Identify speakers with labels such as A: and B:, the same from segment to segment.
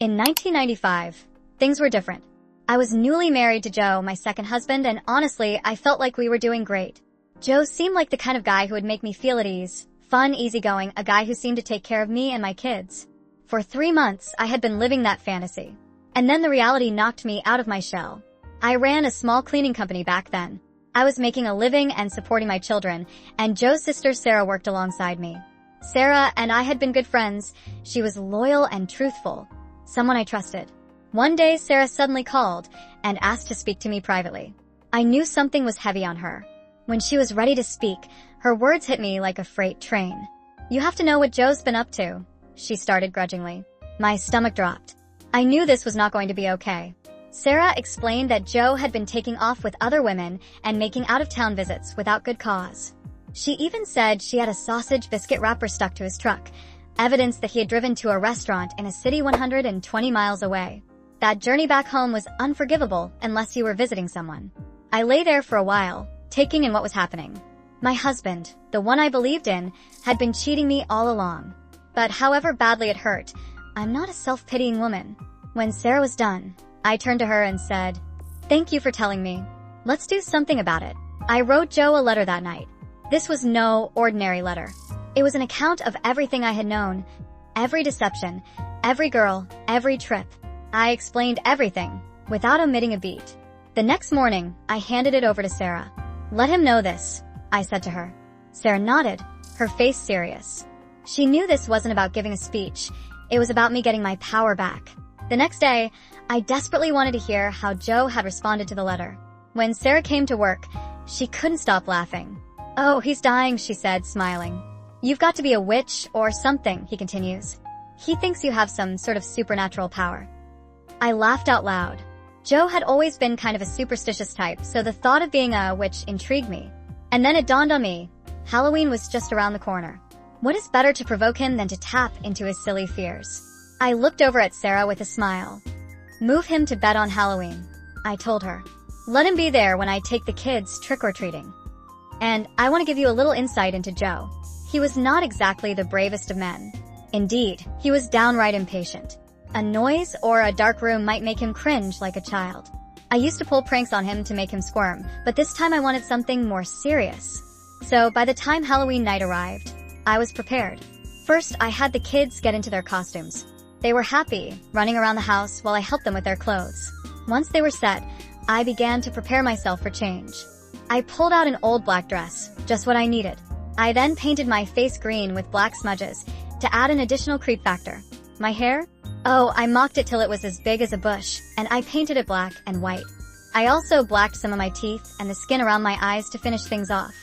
A: In 1995, things were different. I was newly married to Joe, my second husband, and honestly, I felt like we were doing great. Joe seemed like the kind of guy who would make me feel at ease, fun, easygoing, a guy who seemed to take care of me and my kids. For 3 months, I had been living that fantasy. And then the reality knocked me out of my shell. I ran a small cleaning company back then. I was making a living and supporting my children, and Joe's sister Sarah worked alongside me. Sarah and I had been good friends. She was loyal and truthful. Someone I trusted. One day, Sarah suddenly called and asked to speak to me privately. I knew something was heavy on her. When she was ready to speak, her words hit me like a freight train. "You have to know what Joe's been up to," she started grudgingly. My stomach dropped. I knew this was not going to be okay. Sarah explained that Joe had been taking off with other women and making out-of-town visits without good cause. She even said she had a sausage biscuit wrapper stuck to his truck, evidence that he had driven to a restaurant in a city 120 miles away. That journey back home was unforgivable unless you were visiting someone. I lay there for a while, taking in what was happening. My husband, the one I believed in, had been cheating me all along. But however badly it hurt, I'm not a self-pitying woman. When Sarah was done, I turned to her and said, "Thank you for telling me. Let's do something about it." I wrote Joe a letter that night. This was no ordinary letter. It was an account of everything I had known, every deception, every girl, every trip. I explained everything, without omitting a beat. The next morning, I handed it over to Sarah. "Let him know this," I said to her. Sarah nodded, her face serious. She knew this wasn't about giving a speech. It was about me getting my power back. The next day, I desperately wanted to hear how Joe had responded to the letter. When Sarah came to work, she couldn't stop laughing. "Oh, he's dying," she said, smiling. "You've got to be a witch or something," he continues. "He thinks you have some sort of supernatural power." I laughed out loud. Joe had always been kind of a superstitious type, so the thought of being a witch intrigued me. And then it dawned on me, Halloween was just around the corner. What is better to provoke him than to tap into his silly fears? I looked over at Sarah with a smile. "Move him to bed on Halloween," I told her. "Let him be there when I take the kids trick-or-treating." And I want to give you a little insight into Joe. He was not exactly the bravest of men. Indeed, he was downright impatient. A noise or a dark room might make him cringe like a child. I used to pull pranks on him to make him squirm, but this time I wanted something more serious. So by the time Halloween night arrived, I was prepared. First, I had the kids get into their costumes. They were happy, running around the house while I helped them with their clothes. Once they were set, I began to prepare myself for change. I pulled out an old black dress, just what I needed. I then painted my face green with black smudges to add an additional creep factor. My hair? Oh, I mocked it till it was as big as a bush, and I painted it black and white. I also blacked some of my teeth and the skin around my eyes to finish things off.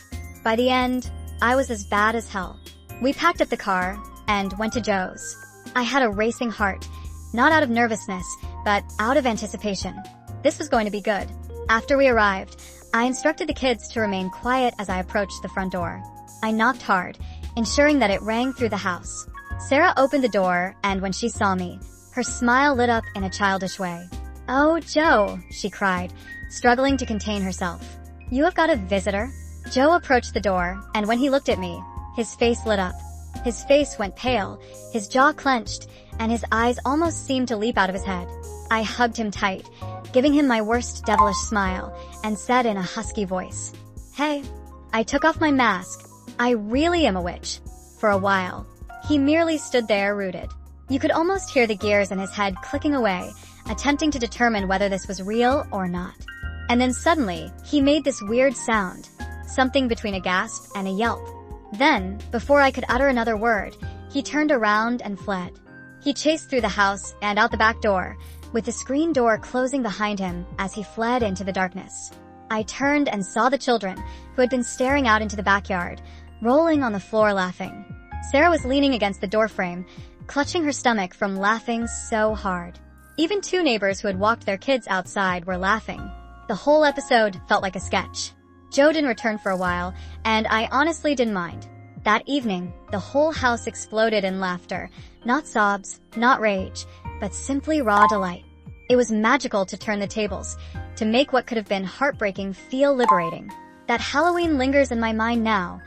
A: By the end, I was as bad as hell. We packed up the car and went to Joe's. I had a racing heart, not out of nervousness, but out of anticipation. This was going to be good. After we arrived, I instructed the kids to remain quiet as I approached the front door. I knocked hard, ensuring that it rang through the house. Sarah opened the door, and when she saw me, her smile lit up in a childish way. "Oh, Joe," she cried, struggling to contain herself. "You have got a visitor?" Joe approached the door, and when he looked at me, his face lit up. His face went pale, his jaw clenched, and his eyes almost seemed to leap out of his head. I hugged him tight, giving him my worst devilish smile, and said in a husky voice, "Hey." I took off my mask. I really am a witch. For a while, he merely stood there rooted. You could almost hear the gears in his head clicking away, attempting to determine whether this was real or not. And then suddenly, he made this weird sound, something between a gasp and a yelp. Then, before I could utter another word, he turned around and fled. He chased through the house and out the back door, with the screen door closing behind him as he fled into the darkness. I turned and saw the children, who had been staring out into the backyard, rolling on the floor laughing. Sarah was leaning against the doorframe, clutching her stomach from laughing so hard. Even 2 neighbors who had walked their kids outside were laughing. The whole episode felt like a sketch. Joe didn't return for a while, and I honestly didn't mind. That evening, the whole house exploded in laughter. Not sobs, not rage, but simply raw delight. It was magical to turn the tables, to make what could have been heartbreaking feel liberating. That Halloween lingers in my mind now,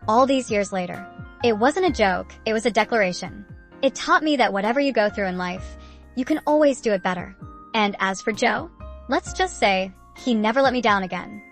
A: all these years later. It wasn't a joke, it was a declaration. It taught me that whatever you go through in life, You can always do it better. And as for Joe, let's just say he never let me down again.